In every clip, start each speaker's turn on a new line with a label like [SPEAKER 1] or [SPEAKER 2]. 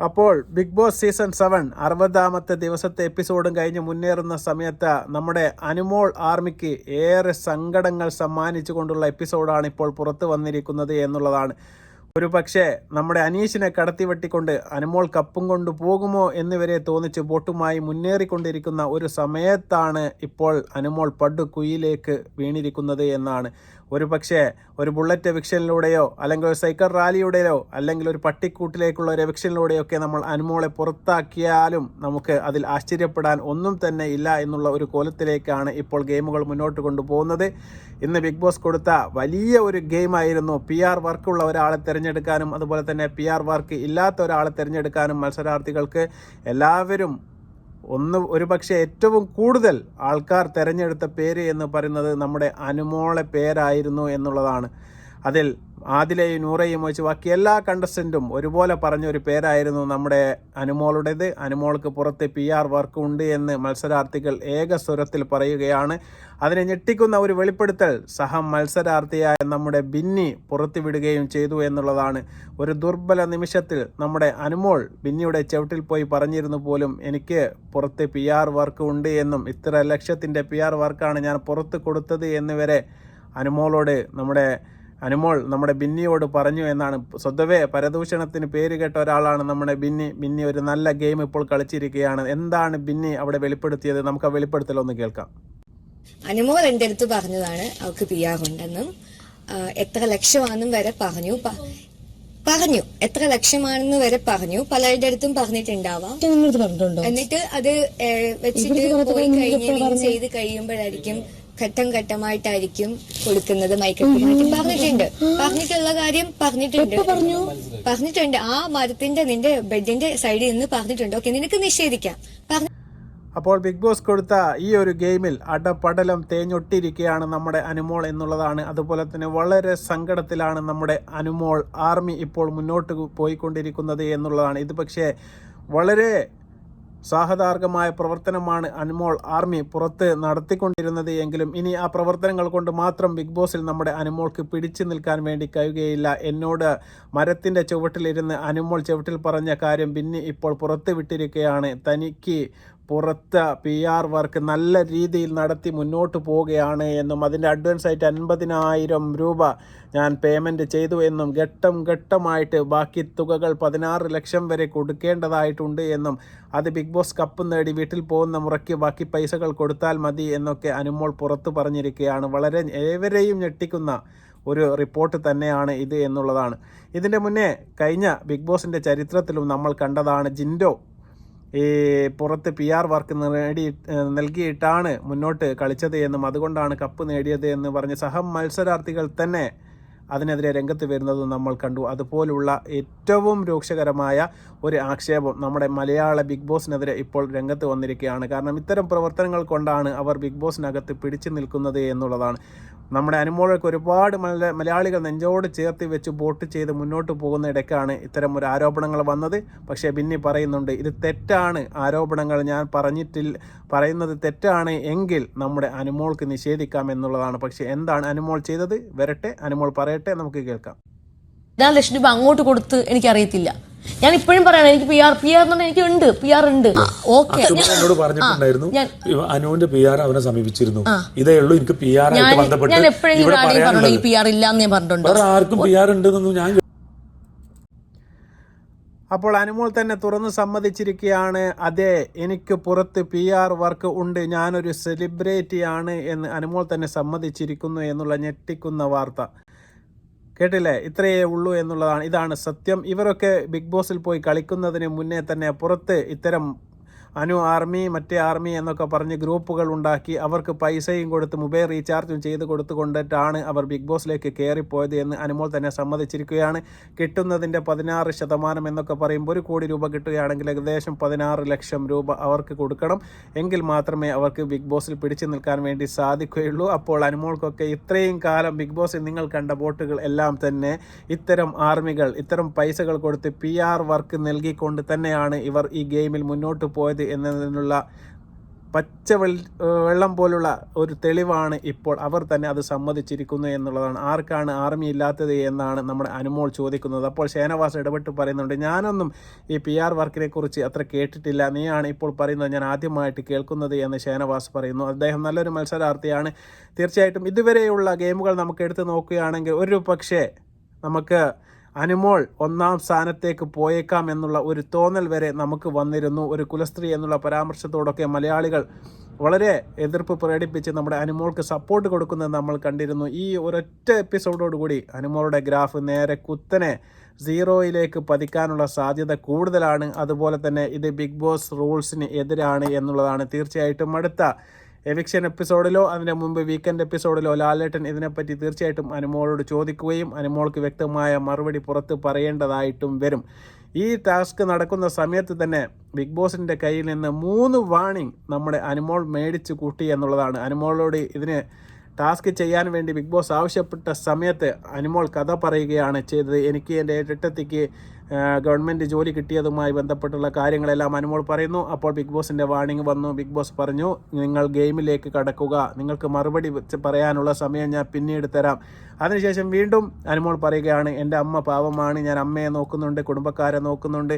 [SPEAKER 1] അപ്പോൾ big boss season 7 60ാമത്തെ ദിവസത്തെ എപ്പിസോഡും കഴിഞ്ഞ് മുന്നേറുന്ന സമയത്ത് നമ്മുടെ അനുമോൾ ആർമിക്ക് ഏറെ സങ്കടങ്ങൾ സമ്മാനിച്ചു കൊണ്ടുള്ള എപ്പിസോഡാണ് ഇപ്പോൾ പുറത്തു വന്നിരിക്കുന്നത് എന്നുള്ളതാണ്. ഒരു പക്ഷേ നമ്മുടെ അനീഷിനെ കടത്തിവെട്ടിക്കൊണ്ട് അനുമോൾ കപ്പും കൊണ്ട് പോകുമോ എന്നിവരെ തോന്നിച്ച് ബോട്ടുമായി മുന്നേറിക്കൊണ്ടിരിക്കുന്ന ഒരു സമയത്താണ് ഇപ്പോൾ അനുമോൾ പടുകുഴിയിലേക്ക് വീണിരിക്കുന്നത് എന്നാണ്. ഒരു പക്ഷേ ഒരു ബുള്ളറ്റ് എവിക്ഷനിലൂടെയോ അല്ലെങ്കിൽ ഒരു സൈക്കിൾ റാലിയുടെയോ അല്ലെങ്കിൽ ഒരു പട്ടിക്കൂട്ടിലേക്കുള്ള ഒരു എവിക്ഷനിലൂടെയൊക്കെ നമ്മൾ അനുമോളെ പുറത്താക്കിയാലും നമുക്ക് അതിൽ ആശ്ചര്യപ്പെടാൻ ഒന്നും തന്നെ ഇല്ല എന്നുള്ള ഒരു കോലത്തിലേക്കാണ് ഇപ്പോൾ ഗെയിമുകൾ മുന്നോട്ട് കൊണ്ടുപോകുന്നത്. ഇന്ന് ബിഗ് ബോസ് കൊടുത്ത വലിയ ഒരു ഗെയിമായിരുന്നു PR വർക്കുള്ള ഒരാളെ തിരഞ്ഞെടുക്കാനും അതുപോലെ തന്നെ PR വർക്ക് ഇല്ലാത്ത ഒരാളെ തിരഞ്ഞെടുക്കാനും മത്സരാർത്ഥികൾക്ക് എല്ലാവരും ഒരു പക്ഷേ ഏറ്റവും കൂടുതൽ ആൾക്കാർ തിരഞ്ഞെടുത്ത പേര് എന്ന് പറയുന്നത് നമ്മുടെ അനുമോളെ പേരായിരുന്നു എന്നുള്ളതാണ്. അതിൽ ആദിലയും നൂറയും വെച്ച് ബാക്കി എല്ലാ കണ്ടസ്റ്റൻറ്റും ഒരുപോലെ പറഞ്ഞൊരു പേരായിരുന്നു നമ്മുടെ അനുമോളുടേത്. അനുമോൾക്ക് പുറത്ത് PR വർക്ക് ഉണ്ട് എന്ന് മത്സരാർത്ഥികൾ ഏകസ്വരത്തിൽ പറയുകയാണ്. അതിനെ ഞെട്ടിക്കുന്ന ഒരു വെളിപ്പെടുത്തൽ മത്സരാർത്ഥിയായ നമ്മുടെ ബിന്നി പുറത്തുവിടുകയും ചെയ്തു എന്നുള്ളതാണ്. ഒരു ദുർബല നിമിഷത്തിൽ നമ്മുടെ അനുമോൾ ബിന്നിയുടെ ചവിട്ടിൽ പോയി പറഞ്ഞിരുന്നു പോലും എനിക്ക് പുറത്ത് PR വർക്ക് ഉണ്ട് എന്നും ഇത്ര ലക്ഷത്തിൻ്റെ PR വർക്കാണ് ഞാൻ പുറത്ത് കൊടുത്തത് എന്നിവരെ അനുമോൾ നമ്മുടെ ബിന്നിയോട് പറഞ്ഞു എന്നാണ്. സ്വതവേ പരദൂഷണത്തിന് പേര് കേട്ട ഒരാളാണ് നമ്മുടെ ബിന്നി ഒരു നല്ല ഗെയിം ഇപ്പോൾ കളിച്ചിരിക്കുകയാണ്. എന്താണ് ബിന്നി അവിടെ വെളിപ്പെടുത്തിയത്? നമുക്ക് ആ വെളിപ്പെടുത്തലൊന്ന് കേൾക്കാം.
[SPEAKER 2] അനുമോൾ എൻ്റെ അടുത്ത് പറഞ്ഞതാണ് അവൾക്ക് PR ഉണ്ടെന്നും എത്ര ലക്ഷമാണെന്നും വരെ പറഞ്ഞു എത്ര ലക്ഷമാണെന്ന് വരെ പറഞ്ഞു. പലരുടെ അടുത്തും പറഞ്ഞിട്ടുണ്ടാവാം. എന്നിട്ട് അത് വെച്ചിട്ട് പോയി കഴിഞ്ഞ് ചെയ്ത് കഴിയുമ്പോഴായിരിക്കും ഘട്ടം ഘട്ടമായിട്ടായിരിക്കും കൊടുക്കുന്നത്. മൈക്രോഫോൺ പറഞ്ഞിട്ടുള്ള കാര്യം പറഞ്ഞിട്ടുണ്ട്. ആ മരത്തിന്റെ നിന്റെ ബെഡിന്റെ സൈഡിൽ നിന്ന് പറഞ്ഞിട്ടുണ്ട്. ഓക്കെ, നിനക്ക് നിഷേധിക്കാം.
[SPEAKER 1] അപ്പോൾ ബിഗ് ബോസ് കൊടുത്ത ഈ ഒരു ഗെയിമിൽ അടപടലം തേഞ്ഞൊട്ടിരിക്കുകയാണ് നമ്മുടെ അനുമോൾ എന്നുള്ളതാണ്. അതുപോലെ തന്നെ വളരെ സങ്കടത്തിലാണ് നമ്മുടെ അനുമോൾ ആർമി ഇപ്പോൾ മുന്നോട്ട് പോയിക്കൊണ്ടിരിക്കുന്നത് എന്നുള്ളതാണ്. ഇത് പക്ഷേ വളരെ സാഹതാർഗമായ പ്രവർത്തനമാണ് അനുമോൾ ആർമി പുറത്ത് നടത്തിക്കൊണ്ടിരുന്നത് എങ്കിലും ഇനി ആ പ്രവർത്തനങ്ങൾ കൊണ്ട് മാത്രം ബിഗ് ബോസിൽ നമ്മുടെ അനുമോൾക്ക് പിടിച്ചു നിൽക്കാൻ വേണ്ടി കഴിയുകയില്ല. എന്നോട് മരത്തിൻ്റെ ചുവട്ടിലിരുന്ന് അനുമോൾ ചുവട്ടിൽ പറഞ്ഞ കാര്യം ബിന്നി ഇപ്പോൾ പുറത്ത് വിട്ടിരിക്കുകയാണ്. തനിക്ക് പുറത്ത് PR വർക്ക് നല്ല രീതിയിൽ നടത്തി മുന്നോട്ട് പോവുകയാണ് എന്നും അതിൻ്റെ അഡ്വാൻസായിട്ട് 50,000 രൂപ ഞാൻ പേയ്മെൻറ്റ് ചെയ്തു എന്നും ഘട്ടമായിട്ട് ബാക്കി തുകകൾ 16 ലക്ഷം വരെ കൊടുക്കേണ്ടതായിട്ടുണ്ട് എന്നും അത് ബിഗ് ബോസ് കപ്പ് നേടി വീട്ടിൽ പോകുന്ന മുറയ്ക്ക് ബാക്കി പൈസകൾ കൊടുത്താൽ മതി എന്നൊക്കെ അനുമോൾ പുറത്ത് പറഞ്ഞിരിക്കുകയാണ്. വളരെ ഏവരെയും ഞെട്ടിക്കുന്ന ഒരു റിപ്പോർട്ട് തന്നെയാണ് ഇത് എന്നുള്ളതാണ്. ഇതിൻ്റെ മുന്നേ കഴിഞ്ഞ ബിഗ് ബോസിൻ്റെ ചരിത്രത്തിലും നമ്മൾ കണ്ടതാണ് ജിൻഡോ ഈ പുറത്ത് PR വർക്ക് നൽകിയിട്ടാണ് മുന്നോട്ട് കളിച്ചത് എന്നും അതുകൊണ്ടാണ് കപ്പ് നേടിയത് എന്ന് പറഞ്ഞ് മത്സരാർത്ഥികൾ തന്നെ അതിനെതിരെ രംഗത്ത് വരുന്നതും നമ്മൾ കണ്ടു. അതുപോലുള്ള ഏറ്റവും രൂക്ഷകരമായ ഒരു ആക്ഷേപം നമ്മുടെ മലയാള ബിഗ് ബോസിനെതിരെ ഇപ്പോൾ രംഗത്ത് വന്നിരിക്കുകയാണ്. കാരണം ഇത്തരം പ്രവർത്തനങ്ങൾ കൊണ്ടാണ് അവർ ബിഗ് ബോസിനകത്ത് പിടിച്ചു നിൽക്കുന്നത് എന്നുള്ളതാണ്. നമ്മുടെ അനുമോൾക്ക് ഒരുപാട് മലയാളികൾ നെഞ്ചോട് ചേർത്ത് വെച്ച് വോട്ട് ചെയ്ത് മുന്നോട്ട് പോകുന്ന ഇടയ്ക്കാണ് ഇത്തരം ഒരു ആരോപണങ്ങൾ വന്നത്. പക്ഷേ ബിന്നി പറയുന്നുണ്ട് ഇത് തെറ്റാണ്, ആരോപണങ്ങൾ ഞാൻ പറയുന്നത് തെറ്റാണ് എങ്കിൽ നമ്മുടെ അനുമോൾക്ക് നിഷേധിക്കാം എന്നുള്ളതാണ്. പക്ഷേ എന്താണ് അനുമോൾ ചെയ്തത്? വരട്ടെ, അനുമോൾ പറയട്ടെ, നമുക്ക് കേൾക്കാം.
[SPEAKER 3] 4 ലക്ഷം രൂപ അങ്ങോട്ട് കൊടുത്ത് എനിക്കറിയത്തില്ല. ഞാൻ ഇപ്പോഴും പറയണം, എനിക്ക് എനിക്ക് ഉണ്ട്, PR ഉണ്ട്. ഓക്കെ,
[SPEAKER 4] എന്നോട് പറഞ്ഞിട്ടുണ്ടായിരുന്നു അനുവിന്റെ PR അവനെ സമീപിച്ചിരുന്നു. ഇതേ ഉള്ളൂ എനിക്ക് PR ആയിട്ട് ബന്ധപ്പെട്ട്
[SPEAKER 3] ഞാൻ എപ്പോഴെങ്കിലും പറഞ്ഞു ഈ PR ഇല്ലാന്ന് ഞാൻ പറഞ്ഞിട്ടുണ്ട്.
[SPEAKER 4] വേറെ ആർക്കും PR ഉണ്ടെന്നൊന്നും ഞാൻ.
[SPEAKER 1] അപ്പോൾ അനുമോൾ തന്നെ തുറന്ന് സമ്മതിച്ചിരിക്കുകയാണ്. അതെ, എനിക്ക് പുറത്ത് PR വർക്ക് ഉണ്ട്, ഞാനൊരു സെലിബ്രിറ്റിയാണ് എന്ന് അനുമോൾ തന്നെ സമ്മതിച്ചിരിക്കുന്നു എന്നുള്ള ഞെട്ടിക്കുന്ന വാർത്ത കേട്ടില്ലേ? ഇത്രയേ ഉള്ളൂ എന്നുള്ളതാണ്. ഇതാണ് സത്യം. ഇവരൊക്കെ ബിഗ് ബോസിൽ പോയി കളിക്കുന്നതിന് മുന്നേ തന്നെ പുറത്ത് ഇത്തരം ആർമി മറ്റേ ആർമി എന്നൊക്കെ പറഞ്ഞ് ഗ്രൂപ്പുകൾ ഉണ്ടാക്കി അവർക്ക് പൈസയും കൊടുത്ത് മൊബൈൽ റീചാർജും ചെയ്ത് കൊടുത്തുകൊണ്ടിട്ടാണ് അവർ ബിഗ് ബോസിലേക്ക് കയറിപ്പോയത് എന്ന് അനുമോൾ തന്നെ സമ്മതിച്ചിരിക്കുകയാണ്. കിട്ടുന്നതിൻ്റെ 16% എന്നൊക്കെ പറയുമ്പോൾ 1 കോടി രൂപ കിട്ടുകയാണെങ്കിൽ ഏകദേശം 16 ലക്ഷം രൂപ അവർക്ക് കൊടുക്കണം. എങ്കിൽ മാത്രമേ അവർക്ക് ബിഗ് ബോസിൽ പിടിച്ചു നിൽക്കാൻ വേണ്ടി സാധിക്കുകയുള്ളൂ. അപ്പോൾ അനുമോൾക്കൊക്കെ ഇത്രയും കാലം ബിഗ് ബോസിൽ നിങ്ങൾ കണ്ട വോട്ടുകൾ എല്ലാം തന്നെ ഇത്തരം ആർമികൾ ഇത്തരം പൈസകൾ കൊടുത്ത് PR വർക്ക് നൽകിക്കൊണ്ട് തന്നെയാണ് ഇവർ ഈ ഗെയിമിൽ മുന്നോട്ട് പോയത് എന്നതിനുള്ള വെള്ളം പോലുള്ള ഒരു തെളിവാണ് ഇപ്പോൾ അവർ തന്നെ അത് സമ്മതിച്ചിരിക്കുന്നു എന്നുള്ളതാണ്. ആർക്കാണ് ആർമി ഇല്ലാത്തത് എന്നാണ് നമ്മുടെ അനുമോൾ ചോദിക്കുന്നത്. അപ്പോൾ ഷേനവാസ് ഇടപെട്ട് പറയുന്നുണ്ട്, ഞാനൊന്നും ഈ PR വർക്കിനെ കുറിച്ച് അത്ര കേട്ടിട്ടില്ല, നീയാണ് ഇപ്പോൾ പറയുന്നത്, ഞാൻ ആദ്യമായിട്ട് കേൾക്കുന്നത് എന്ന് ഷേനവാസ് പറയുന്നു. അദ്ദേഹം നല്ലൊരു മത്സരാർത്ഥിയാണ്. തീർച്ചയായിട്ടും ഇതുവരെയുള്ള ഗെയിമുകൾ നമുക്ക് എടുത്ത് നോക്കുകയാണെങ്കിൽ ഒരു പക്ഷേ നമുക്ക് അനുമോൾ 1-ാം സ്ഥാനത്തേക്ക് പോയേക്കാം എന്നുള്ള ഒരു തോന്നൽ വരെ നമുക്ക് വന്നിരുന്നു. ഒരു കുലസ്ത്രീ എന്നുള്ള പരാമർശത്തോടൊക്കെ മലയാളികൾ വളരെ എതിർപ്പ് പ്രകടിപ്പിച്ച് നമ്മുടെ അനുമോൾക്ക് സപ്പോർട്ട് കൊടുക്കുന്നത് നമ്മൾ കണ്ടിരുന്നു. ഈ ഒരൊറ്റ എപ്പിസോഡോടുകൂടി അനുമോളുടെ ഗ്രാഫ് നേരെ കുത്തനെ 0യിലേക്ക് പതിക്കാനുള്ള സാധ്യത കൂടുതലാണ്. അതുപോലെ തന്നെ ഇത് ബിഗ് ബോസ് റൂൾസിന് എതിരാണ് എന്നുള്ളതാണ്. തീർച്ചയായിട്ടും അടുത്ത എവിക്ഷൻ എപ്പിസോഡിലോ അതിന് മുമ്പ് വീക്കെൻഡ് എപ്പിസോഡിലോ ലാലേട്ടൻ ഇതിനെപ്പറ്റി തീർച്ചയായിട്ടും അനുമോളോട് ചോദിക്കുകയും അനുമോൾക്ക് വ്യക്തമായ മറുപടി പുറത്ത് പറയേണ്ടതായിട്ടും വരും. ഈ ടാസ്ക് നടക്കുന്ന സമയത്ത് തന്നെ ബിഗ് ബോസിൻ്റെ കയ്യിൽ നിന്ന് 3 വാർണിംഗ് നമ്മുടെ അനുമോൾ മേടിച്ച് കൂട്ടി എന്നുള്ളതാണ്. അനുമോളോട് ഇതിന് ടാസ്ക് ചെയ്യാൻ വേണ്ടി ബിഗ് ബോസ് ആവശ്യപ്പെട്ട സമയത്ത് അനുമോൾ കഥ പറയുകയാണ് ചെയ്തത്. എനിക്ക് എൻ്റെ ഏട്ടത്തിക്ക് ഗവൺമെൻറ് ജോലി കിട്ടിയതുമായി ബന്ധപ്പെട്ടുള്ള കാര്യങ്ങളെല്ലാം അനുമോൾ പറയുന്നു. അപ്പോൾ ബിഗ് ബോസിൻ്റെ വാർണിംഗ് വന്നു. ബിഗ് ബോസ് പറഞ്ഞു, നിങ്ങൾ ഗെയിമിലേക്ക് കടക്കുക, നിങ്ങൾക്ക് മറുപടി പറയാനുള്ള സമയം ഞാൻ പിന്നീട് തരാം. അതിനുശേഷം വീണ്ടും അനുമോൾ പറയുകയാണ്, എൻ്റെ അമ്മ പാവമാണ്, ഞാൻ അമ്മയെ നോക്കുന്നുണ്ട്, കുടുംബക്കാരെ നോക്കുന്നുണ്ട്,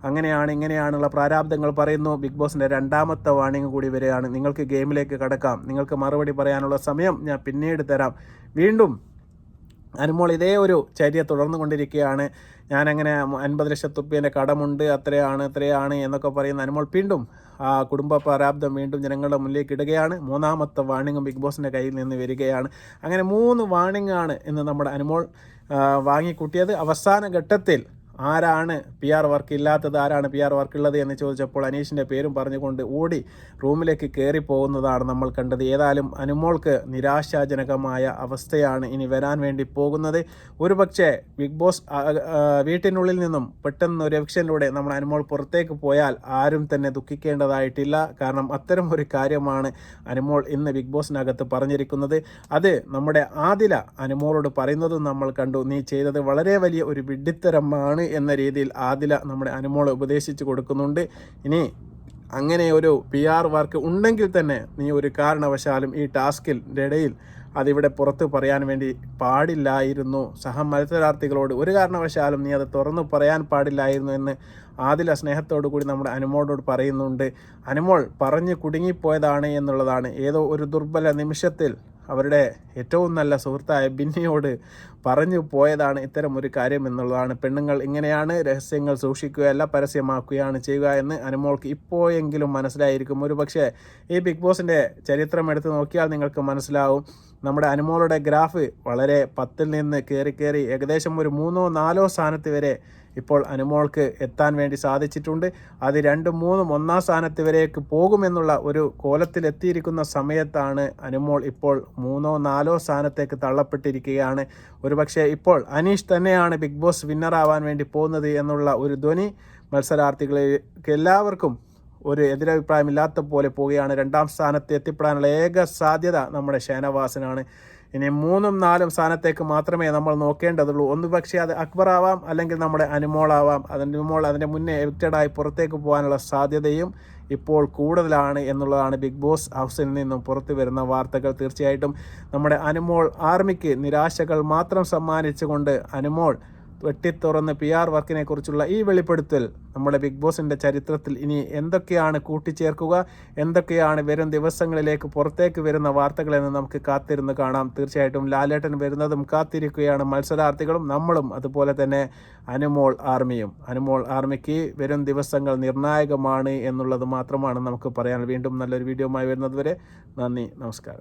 [SPEAKER 1] അങ്ങനെയാണ് ഇങ്ങനെയാണുള്ള പ്രാരാബ്ദങ്ങൾ പറയുന്നു. ബിഗ് ബോസിൻ്റെ 2ാമത്തെ വാർണിംഗ് കൂടി വരികയാണ്, നിങ്ങൾക്ക് ഗെയിമിലേക്ക് കടക്കാം, നിങ്ങൾക്ക് മറുപടി പറയാനുള്ള സമയം ഞാൻ പിന്നീട് തരാം. വീണ്ടും അനുമോൾ ഇതേ ഒരു ചര്യ തുടർന്നു കൊണ്ടിരിക്കുകയാണ്. ഞാനങ്ങനെ 50 ലക്ഷം റുപ്യേൻ്റെ കടമുണ്ട്, അത്രയാണ് എന്നൊക്കെ പറയുന്ന അനുമോൾ വീണ്ടും ആ കുടുംബ പ്രാരാബ്ദം വീണ്ടും ജനങ്ങളുടെ മുന്നിലേക്ക് ഇടുകയാണ്. 3ാമത്തെ വാർണിംഗും ബിഗ് ബോസിൻ്റെ കയ്യിൽ നിന്ന് വരികയാണ്. അങ്ങനെ 3 വാർണിംഗാണ് ഇന്ന് നമ്മുടെ അനുമോൾ വാങ്ങിക്കൂട്ടിയത്. അവസാന ഘട്ടത്തിൽ ആരാണ് PR വർക്ക് ഇല്ലാത്തത്, ആരാണ് PR വർക്ക് ഉള്ളത് എന്ന് ചോദിച്ചപ്പോൾ അനീഷിൻ്റെ പേരും പറഞ്ഞുകൊണ്ട് ഓടി റൂമിലേക്ക് കയറി പോകുന്നതാണ് നമ്മൾ കണ്ടത്. ഏതായാലും അനുമോൾക്ക് നിരാശാജനകമായ അവസ്ഥയാണ് ഇനി വരാൻ വേണ്ടി പോകുന്നത്. ഒരുപക്ഷെ ബിഗ് ബോസ് വീട്ടിനുള്ളിൽ നിന്നും പെട്ടെന്ന് ഒരു എവിക്ഷനിലൂടെ നമ്മൾ അനുമോൾ പുറത്തേക്ക് പോയാൽ ആരും തന്നെ ദുഃഖിക്കേണ്ടതായിട്ടില്ല. കാരണം അത്തരം ഒരു കാര്യമാണ് അനുമോൾ ഇന്ന് ബിഗ് ബോസിനകത്ത് പറഞ്ഞിരിക്കുന്നത്. അത് നമ്മുടെ ആദില അനുമോളോട് പറയുന്നതും നമ്മൾ കണ്ടു. നീ ചെയ്തത് വളരെ വലിയ ഒരു വിഡ്ഢിത്തരമാണ് എന്ന രീതിയിൽ ആദില നമ്മുടെ അനുമോളെ ഉപദേശിച്ചു കൊടുക്കുന്നുണ്ട്. ഇനി അങ്ങനെ ഒരു PR വർക്ക് ഉണ്ടെങ്കിൽ തന്നെ നീ ഒരു കാരണവശാലും ഈ ടാസ്കിൻ്റെ ഇടയിൽ അതിവിടെ പുറത്ത് പറയാൻ വേണ്ടി പാടില്ലായിരുന്നു. മത്സരാർത്ഥികളോട് ഒരു കാരണവശാലും നീ അത് തുറന്നു പറയാൻ പാടില്ലായിരുന്നു എന്ന് ആദില സ്നേഹത്തോടു കൂടി നമ്മുടെ അനുമോളോട് പറയുന്നുണ്ട്. അനുമോൾ പറഞ്ഞു കുടുങ്ങിപ്പോയതാണ് എന്നുള്ളതാണ്. ഏതോ ഒരു ദുർബല നിമിഷത്തിൽ അവരുടെ ഏറ്റവും നല്ല സുഹൃത്തായ ബിന്നിയോട് പറഞ്ഞു പോയതാണ് ഇത്തരം ഒരു കാര്യം എന്നുള്ളതാണ്. പെണ്ണുങ്ങൾ ഇങ്ങനെയാണ്, രഹസ്യങ്ങൾ സൂക്ഷിക്കുകയല്ല പരസ്യമാക്കുകയാണ് ചെയ്യുക എന്ന് അനുമോൾക്ക് ഇപ്പോഴെങ്കിലും മനസ്സിലായിരിക്കും. ഒരു പക്ഷേ ഈ ബിഗ് ബോസിൻ്റെ ചരിത്രം എടുത്ത് നോക്കിയാൽ നിങ്ങൾക്ക് മനസ്സിലാവും. നമ്മുടെ അനുമോളുടെ ഗ്രാഫ് വളരെ 10ൽ നിന്ന് കയറി ഏകദേശം ഒരു 3-ഓ 4-ഓ സ്ഥാനത്ത് വരെ ഇപ്പോൾ അനുമോൾക്ക് എത്താൻ വേണ്ടി സാധിച്ചിട്ടുണ്ട്. അത് 2-ഉം 3-ഉം 1-ാം സ്ഥാനത്ത് വരേക്ക് പോകുമെന്നുള്ള ഒരു കോലത്തിലെത്തിയിരിക്കുന്ന സമയത്താണ് അനുമോൾ ഇപ്പോൾ 3-ഓ 4-ഓ സ്ഥാനത്തേക്ക് തള്ളപ്പെട്ടിരിക്കുകയാണ്. ഒരുപക്ഷെ ഇപ്പോൾ അനീഷ് തന്നെയാണ് ബിഗ് ബോസ് വിന്നറാവാൻ വേണ്ടി പോകുന്നത് എന്നുള്ള ഒരു ധ്വനി മത്സരാർത്ഥികൾക്ക് എല്ലാവർക്കും ഒരു എതിരഭിപ്രായമില്ലാത്ത പോലെ പോവുകയാണ്. 2-ാം സ്ഥാനത്ത് എത്തിപ്പെടാനുള്ള ഏക സാധ്യത നമ്മുടെ ഷേനവാസിനാണ്. ഇനി 3-ഉം 4-ഉം സ്ഥാനത്തേക്ക് മാത്രമേ നമ്മൾ നോക്കേണ്ടതുള്ളൂ. ഒന്ന് പക്ഷേ അത് അക്ബർ ആവാം, അല്ലെങ്കിൽ നമ്മുടെ അനുമോളാവാം. അതിൻ്റെ മുന്നേ എവിക്റ്റഡായി പുറത്തേക്ക് പോകാനുള്ള സാധ്യതയും ഇപ്പോൾ കൂടുതലാണ് എന്നുള്ളതാണ് ബിഗ് ബോസ് ഹൗസിൽ നിന്നും പുറത്തു വരുന്ന വാർത്തകൾ. തീർച്ചയായിട്ടും നമ്മുടെ അനുമോൾ ആർമിക്ക് നിരാശകൾ മാത്രം സമ്മാനിച്ചുകൊണ്ട് അനുമോൾ വെട്ടിത്തുറന്ന് PR വർക്കിനെ കുറിച്ചുള്ള ഈ വെളിപ്പെടുത്തൽ നമ്മുടെ ബിഗ് ബോസിൻ്റെ ചരിത്രത്തിൽ ഇനി എന്തൊക്കെയാണ് കൂട്ടിച്ചേർക്കുക, എന്തൊക്കെയാണ് വരും ദിവസങ്ങളിലേക്ക് പുറത്തേക്ക് വരുന്ന വാർത്തകളെന്ന് നമുക്ക് കാത്തിരുന്ന് കാണാം. തീർച്ചയായിട്ടും ലാലേട്ടൻ വരുന്നതും കാത്തിരിക്കുകയാണ് മത്സരാർത്ഥികളും നമ്മളും, അതുപോലെ തന്നെ അനുമോൾ ആർമിയും. അനുമോൾ ആർമിക്ക് വരും ദിവസങ്ങൾ നിർണായകമാണ് എന്നുള്ളത് മാത്രമാണ് നമുക്ക് പറയാൻ. വീണ്ടും നല്ലൊരു വീഡിയോയുമായി വരുന്നത് വരെ നന്ദി, നമസ്കാരം.